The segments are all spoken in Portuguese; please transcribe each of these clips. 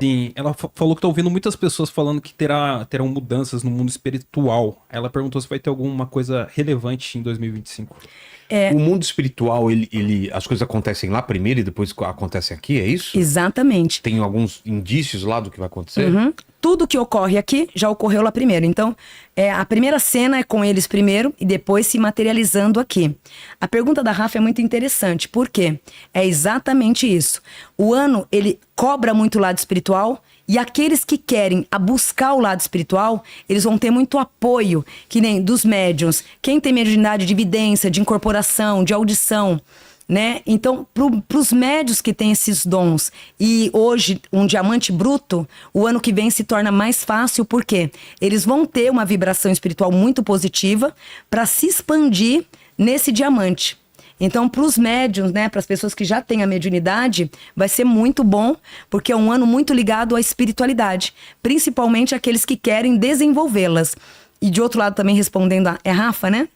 Sim, ela falou que tá ouvindo muitas pessoas falando que terão mudanças no mundo espiritual. Ela perguntou se vai ter alguma coisa relevante em 2025. É, O mundo espiritual, as coisas acontecem lá primeiro e depois acontecem aqui, é isso? exatamente. Tem alguns indícios lá do que vai acontecer? Uhum. Tudo que ocorre aqui já ocorreu lá primeiro. Então, a primeira cena é com eles primeiro e depois se materializando aqui. A pergunta da Rafa é muito interessante. Por quê? É exatamente isso. O ano, ele cobra muito o lado espiritual e aqueles que querem buscar o lado espiritual, eles vão ter muito apoio, que nem dos médiuns. Quem tem mediunidade de evidência, de incorporação, de audição, né? Então, para os médios que têm esses dons e hoje um diamante bruto, o ano que vem se torna mais fácil, porque eles vão ter uma vibração espiritual muito positiva para se expandir nesse diamante. Então, para os médiums, né, para as pessoas que já têm a mediunidade, vai ser muito bom, porque é um ano muito ligado à espiritualidade, principalmente aqueles que querem desenvolvê-las. E de outro lado também respondendo é Rafa, né?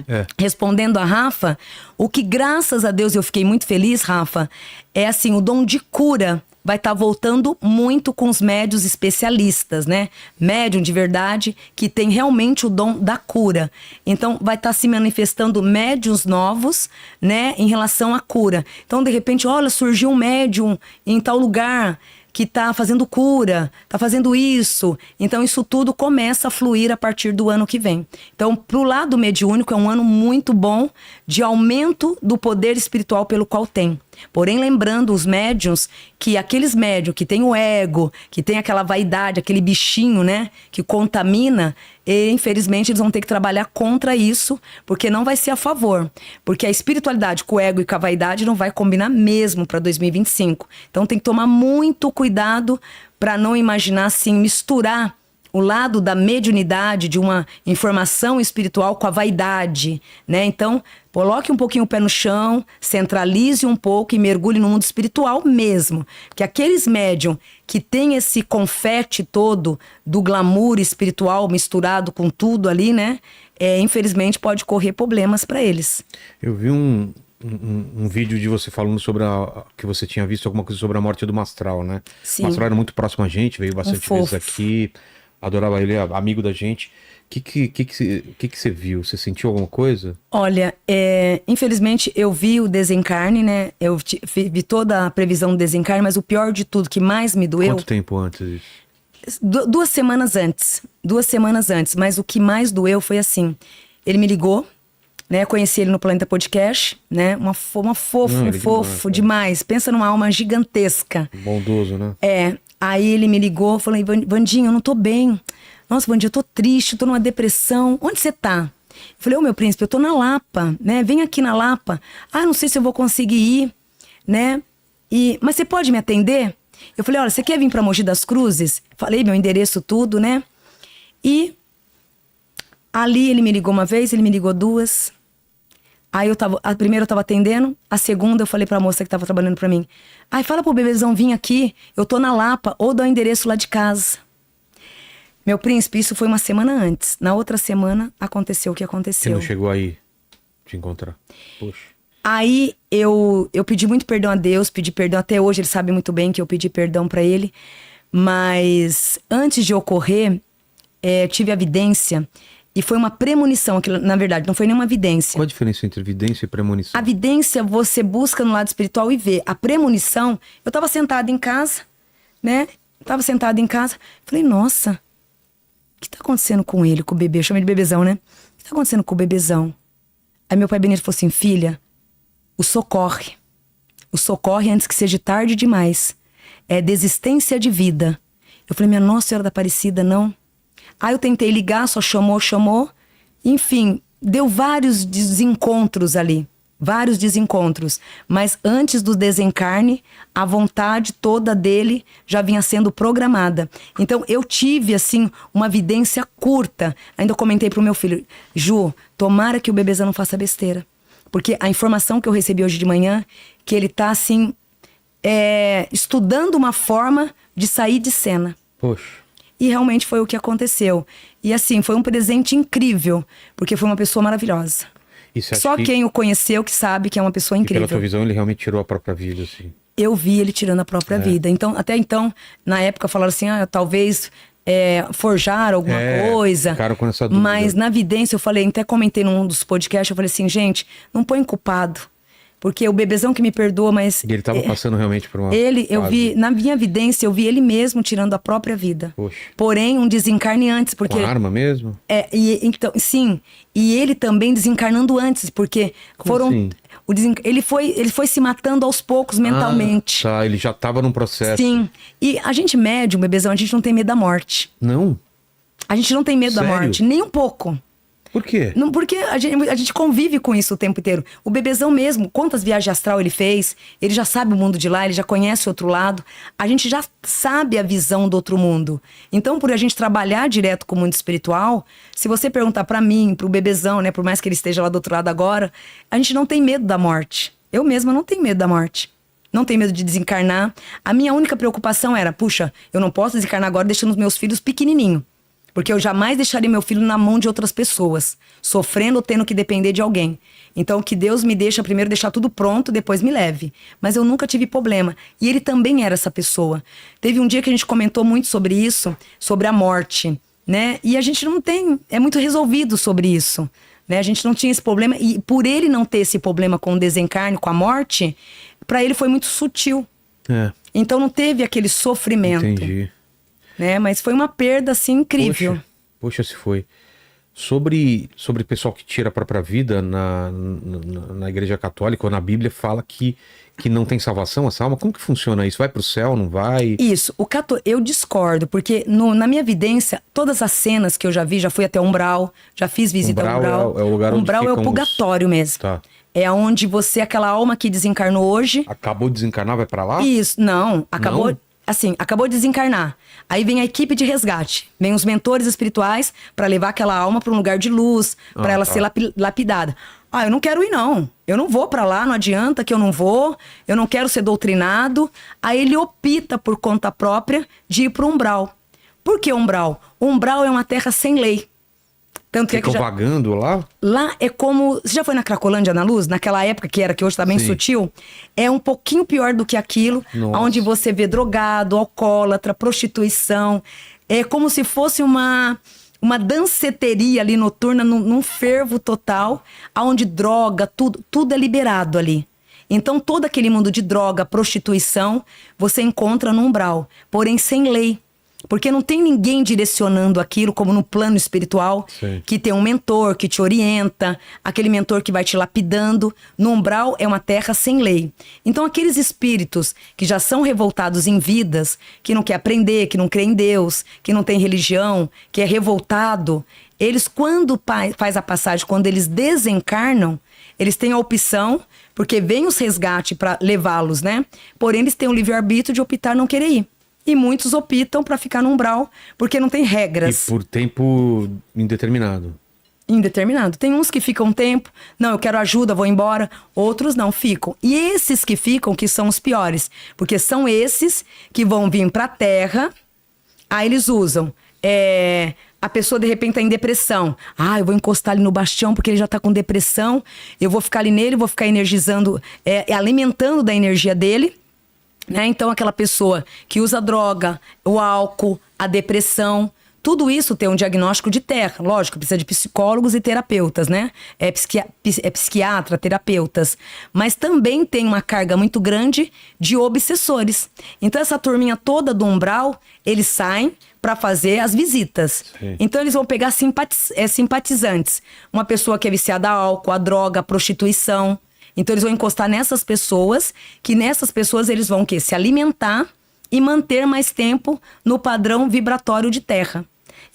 É. Respondendo a Rafa, o que graças a Deus eu fiquei muito feliz, Rafa, é assim, o dom de cura vai estar voltando muito com os médiuns especialistas, né? Médium de verdade que tem realmente o dom da cura. Então vai estar se manifestando médiuns novos, né, em relação à cura. Então de repente, olha, surgiu um médium em tal lugar que tá fazendo cura, tá fazendo isso. Então isso tudo começa a fluir a partir do ano que vem. Então, pro lado mediúnico, é um ano muito bom de aumento do poder espiritual pelo qual tem. Porém, lembrando os médiuns, que aqueles médiuns que tem o ego, que tem aquela vaidade, aquele bichinho, né, que contamina, e, infelizmente eles vão ter que trabalhar contra isso, porque não vai ser a favor. Porque a espiritualidade com o ego e com a vaidade não vai combinar mesmo para 2025. Então tem que tomar muito cuidado para não imaginar assim, misturar o lado da mediunidade, de uma informação espiritual com a vaidade, né? Então, coloque um pouquinho o pé no chão, centralize um pouco e mergulhe no mundo espiritual mesmo. Porque aqueles médium que tem esse confete todo do glamour espiritual misturado com tudo ali, né? Infelizmente pode correr problemas para eles. Eu vi um vídeo de você falando sobre que você tinha visto alguma coisa sobre a morte do Mastral, né? Sim. O Mastral era muito próximo a gente, veio bastante vezes fofo. aqui, adorava ele, amigo da gente. O que você viu? Você sentiu alguma coisa? Olha, infelizmente eu vi o desencarne, né? Eu vi toda a previsão do desencarne, mas o pior de tudo, que mais me doeu... Quanto tempo antes disso? 2 semanas antes. 2 semanas antes. Mas o que mais doeu foi assim, ele me ligou, né? Conheci ele no Planeta Podcast, né? Um fofo demais. Pensa numa alma gigantesca. Bondoso, né? Aí ele me ligou, falou, Vandinho, eu não tô bem. Nossa, Vandinho, eu tô triste, eu tô numa depressão. Onde você tá? Eu falei, meu príncipe, eu tô na Lapa, né? Vem aqui na Lapa. Ah, não sei se eu vou conseguir ir, né? Mas você pode me atender? Eu falei, olha, você quer vir pra Mogi das Cruzes? Falei meu endereço, tudo, né? E ali ele me ligou uma vez, ele me ligou 2. Aí a primeira eu tava atendendo, a segunda eu falei pra moça que tava trabalhando pra mim. Ai, fala pro bebezão vir aqui, eu tô na Lapa, ou dá o endereço lá de casa. Meu príncipe, isso foi uma semana antes. Na outra semana aconteceu o que Você aconteceu. não chegou aí te encontrar? Poxa. Aí eu pedi muito perdão a Deus, pedi perdão até hoje, ele sabe muito bem que eu pedi perdão pra ele. Mas antes de ocorrer, tive a vidência. E foi uma premonição, aquilo, na verdade, não foi nenhuma vidência. Qual a diferença entre vidência e premonição? A vidência você busca no lado espiritual e vê. A premonição, eu tava sentada em casa, né? Falei, nossa, o que tá acontecendo com ele, com o bebê? Eu chamei de bebezão, né? O que tá acontecendo com o bebezão? Aí meu pai Benito falou assim, filha, o socorre. O socorre antes que seja tarde demais. É desistência de vida. Eu falei, minha Nossa Senhora da Aparecida, não. Aí eu tentei ligar, só chamou. Enfim, deu vários desencontros ali. Vários desencontros. Mas antes do desencarne, a vontade toda dele já vinha sendo programada. Então eu tive, assim, uma vidência curta. Ainda eu comentei pro meu filho, Ju, tomara que o bebezão não faça besteira. Porque a informação que eu recebi hoje de manhã, que ele tá, assim, estudando uma forma de sair de cena. Poxa. E realmente foi o que aconteceu. E assim, foi um presente incrível, porque foi uma pessoa maravilhosa. E você acha Só quem o conheceu que sabe que é uma pessoa E incrível. pela tua visão, ele realmente tirou a própria vida, assim? Eu vi ele tirando a própria vida. Então, até então, na época falaram assim, talvez forjar alguma coisa. Ficaram com essa dúvida. Mas na vidência eu falei, até comentei num dos podcasts, eu falei assim, gente, não põe culpado. Porque o bebezão que me perdoa, mas... E ele tava passando realmente por uma eu fase. vi, na minha vidência, eu vi ele mesmo tirando a própria vida. Poxa. Porém, um desencarne antes, porque... Com arma mesmo? Então, sim. E ele também desencarnando antes, porque Como assim? Ele foi se matando aos poucos mentalmente. Tá, ele já tava num processo. Sim. E a gente médium, bebezão, a gente não tem medo da morte. Não? A gente não tem medo da Sério? morte, nem um pouco. Por quê? Não, porque a gente convive com isso o tempo inteiro. O bebezão mesmo, quantas viagens astral ele fez, ele já sabe o mundo de lá, ele já conhece o outro lado. A gente já sabe a visão do outro mundo. Então, por a gente trabalhar direto com o mundo espiritual, se você perguntar pra mim, pro bebezão, né, por mais que ele esteja lá do outro lado agora, a gente não tem medo da morte. Eu mesma não tenho medo da morte. Não tenho medo de desencarnar. A minha única preocupação era, puxa, eu não posso desencarnar agora deixando os meus filhos pequenininhos. Porque eu jamais deixaria meu filho na mão de outras pessoas, sofrendo ou tendo que depender de alguém. Então, que Deus me deixa primeiro deixar tudo pronto, depois me leve. Mas eu nunca tive problema. E ele também era essa pessoa. Teve um dia que a gente comentou muito sobre isso, sobre a morte, né? E a gente não tem, é muito resolvido sobre isso, né? A gente não tinha esse problema. E por ele não ter esse problema com o desencarne, com a morte, para ele foi muito sutil. Então não teve aquele sofrimento. Entendi. Né? Mas foi uma perda, assim, incrível. Poxa, se foi. Sobre o pessoal que tira a própria vida na Igreja Católica ou na Bíblia, fala que não tem salvação essa alma. Como que funciona isso? Vai pro céu, não vai? Isso. Eu discordo, porque na minha vidência, todas as cenas que eu já vi, já fui até Umbral, já fiz visita ao Umbral. É o lugar onde Umbral é o purgatório mesmo. Tá. É onde aquela alma que desencarnou hoje... Acabou de desencarnar, vai pra lá? Isso, não. Acabou... Não? Assim, acabou de desencarnar. Aí vem a equipe de resgate. Vem os mentores espirituais para levar aquela alma para um lugar de luz, para ela ser lapidada. Eu não quero ir, não. Eu não vou para lá, não adianta que eu não vou. Eu não quero ser doutrinado. Aí ele opta por conta própria de ir para o Umbral. Por que Umbral? O Umbral é uma terra sem lei. Tanto que Ficam vagando lá? Lá é como... Você já foi na Cracolândia na Luz? Naquela época que hoje tá bem sutil? É um pouquinho pior do que aquilo. Nossa. Onde você vê drogado, alcoólatra, prostituição. É como se fosse uma danceteria ali noturna, num fervo total. Onde droga, tudo é liberado ali. Então todo aquele mundo de droga, prostituição, você encontra no Umbral. Porém sem lei. Porque não tem ninguém direcionando aquilo, como no plano espiritual, que tem um mentor que te orienta, aquele mentor que vai te lapidando. No Umbral é uma terra sem lei. Então aqueles espíritos que já são revoltados em vidas, que não quer aprender, que não crê em Deus, que não tem religião, que é revoltado, eles quando faz a passagem, quando eles desencarnam, eles têm a opção, porque vem os resgates para levá-los, né? Porém eles têm o livre-arbítrio de optar não querer ir. E muitos optam para ficar no Umbral, porque não tem regras. E por tempo indeterminado. Indeterminado. Tem uns que ficam um tempo, não, eu quero ajuda, vou embora. Outros não, ficam. E esses que ficam, que são os piores. Porque são esses que vão vir para a Terra, aí eles usam. A pessoa de repente tá em depressão. Eu vou encostar ali no bastião porque ele já tá com depressão. Eu vou ficar ali nele, vou ficar energizando, alimentando da energia dele. Né? Então aquela pessoa que usa droga, o álcool, a depressão, tudo isso tem um diagnóstico de terra. Lógico, precisa de psicólogos e terapeutas, né? É psiquiatra, terapeutas. Mas também tem uma carga muito grande de obsessores. Então essa turminha toda do Umbral, eles saem para fazer as visitas. Sim. Então eles vão pegar simpatizantes. Uma pessoa que é viciada a álcool, a droga, a prostituição. Então eles vão encostar nessas pessoas, que nessas pessoas eles vão se alimentar e manter mais tempo no padrão vibratório de terra.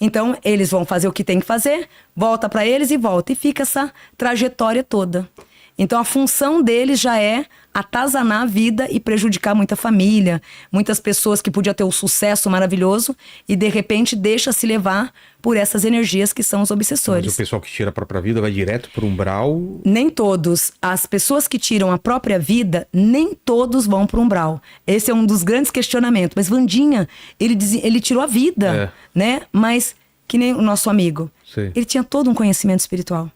Então eles vão fazer o que tem que fazer, volta para eles e volta. E fica essa trajetória toda. Então a função deles já é atazanar a vida e prejudicar muita família, muitas pessoas que podiam ter um sucesso maravilhoso e de repente deixa se levar por essas energias que são os obsessores. Mas o pessoal que tira a própria vida vai direto pro Umbral? Nem todos. As pessoas que tiram a própria vida, nem todos vão pro Umbral. Esse é um dos grandes questionamentos. Mas Wandinha, ele tirou a vida, né? Mas que nem o nosso amigo. Sim. Ele tinha todo um conhecimento espiritual.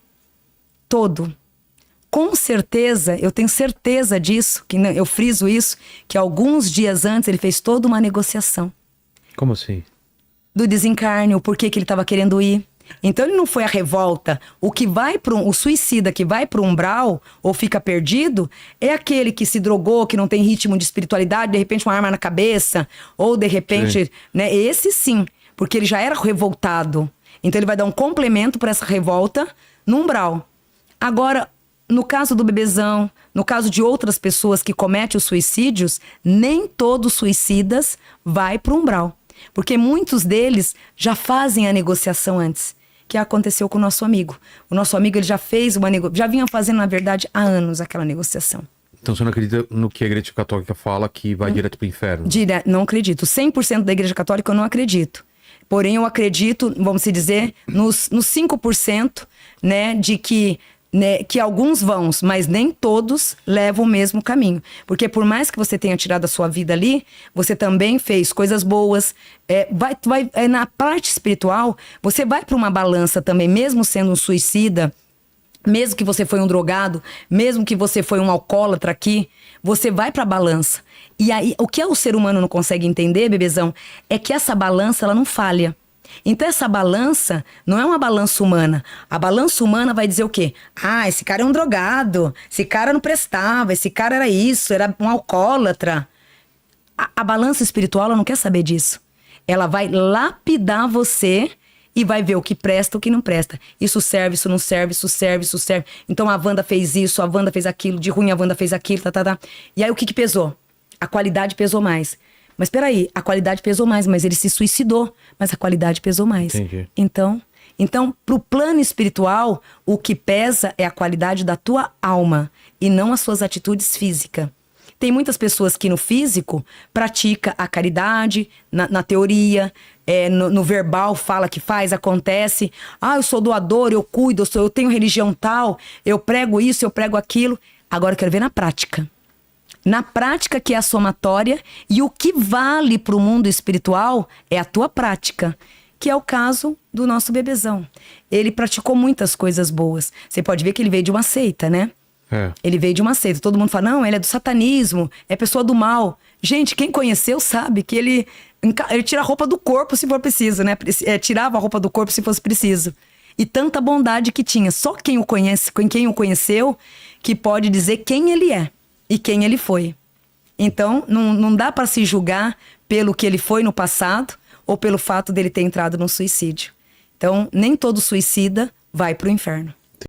Todo. com certeza, eu tenho certeza disso, que eu friso isso, que alguns dias antes ele fez toda uma negociação Como assim? do desencarne, o porquê que ele estava querendo ir. Então ele não foi a revolta. O suicida que vai pro umbral ou fica perdido é aquele que se drogou, que não tem ritmo de espiritualidade, de repente uma arma na cabeça, ou de repente, né? Esse sim, porque ele já era revoltado. Então ele vai dar um complemento para essa revolta no umbral. Agora, no caso do bebezão, no caso de outras pessoas que cometem os suicídios, nem todos suicidas vai pro umbral. Porque muitos deles já fazem a negociação antes, que aconteceu com o nosso amigo. O nosso amigo ele já fez já vinha fazendo, na verdade, há anos aquela negociação. Então você não acredita no que a Igreja Católica fala que vai direto pro inferno? Não acredito. 100% da Igreja Católica eu não acredito. Porém, eu acredito, vamos se dizer, nos 5%, né, de que alguns vão, mas nem todos levam o mesmo caminho. Porque por mais que você tenha tirado a sua vida ali, você também fez coisas boas. Na parte espiritual, você vai para uma balança também, mesmo sendo um suicida, mesmo que você foi um drogado, mesmo que você foi um alcoólatra aqui, você vai para a balança. E aí, o que o ser humano não consegue entender, bebezão, é que essa balança, ela não falha. Então essa balança não é uma balança humana. A balança humana vai dizer o quê? Ah, esse cara é um drogado, esse cara não prestava, esse cara era isso, era um alcoólatra. A balança espiritual, ela não quer saber disso. Ela vai lapidar você e vai ver o que presta, o que não presta. Isso serve, isso não serve, isso serve, isso serve. Então a Wanda fez isso, a Wanda fez aquilo, de ruim a Wanda fez aquilo, tá. E aí o que pesou? A qualidade pesou mais. Mas peraí, a qualidade pesou mais, mas ele se suicidou, mas a qualidade pesou mais. Entendi. Então, pro plano espiritual, o que pesa é a qualidade da tua alma e não as suas atitudes físicas. Tem muitas pessoas que no físico pratica a caridade, na teoria, no verbal fala que faz, acontece. Ah, eu sou doador, eu cuido, eu tenho religião tal, eu prego isso, eu prego aquilo. Agora eu quero ver na prática. Na prática, que é a somatória, e o que vale para o mundo espiritual é a tua prática, que é o caso do nosso bebezão. Ele praticou muitas coisas boas. Você pode ver que ele veio de uma seita, né? Ele veio de uma seita. Todo mundo fala, não, ele é do satanismo, é pessoa do mal. Gente, quem conheceu sabe que ele tira a roupa do corpo se for preciso, né? Tirava a roupa do corpo se fosse preciso. E tanta bondade que tinha. Só quem o conheceu, que pode dizer quem ele é e quem ele foi. Então, não dá para se julgar pelo que ele foi no passado ou pelo fato dele ter entrado no suicídio. Então, nem todo suicida vai pro inferno.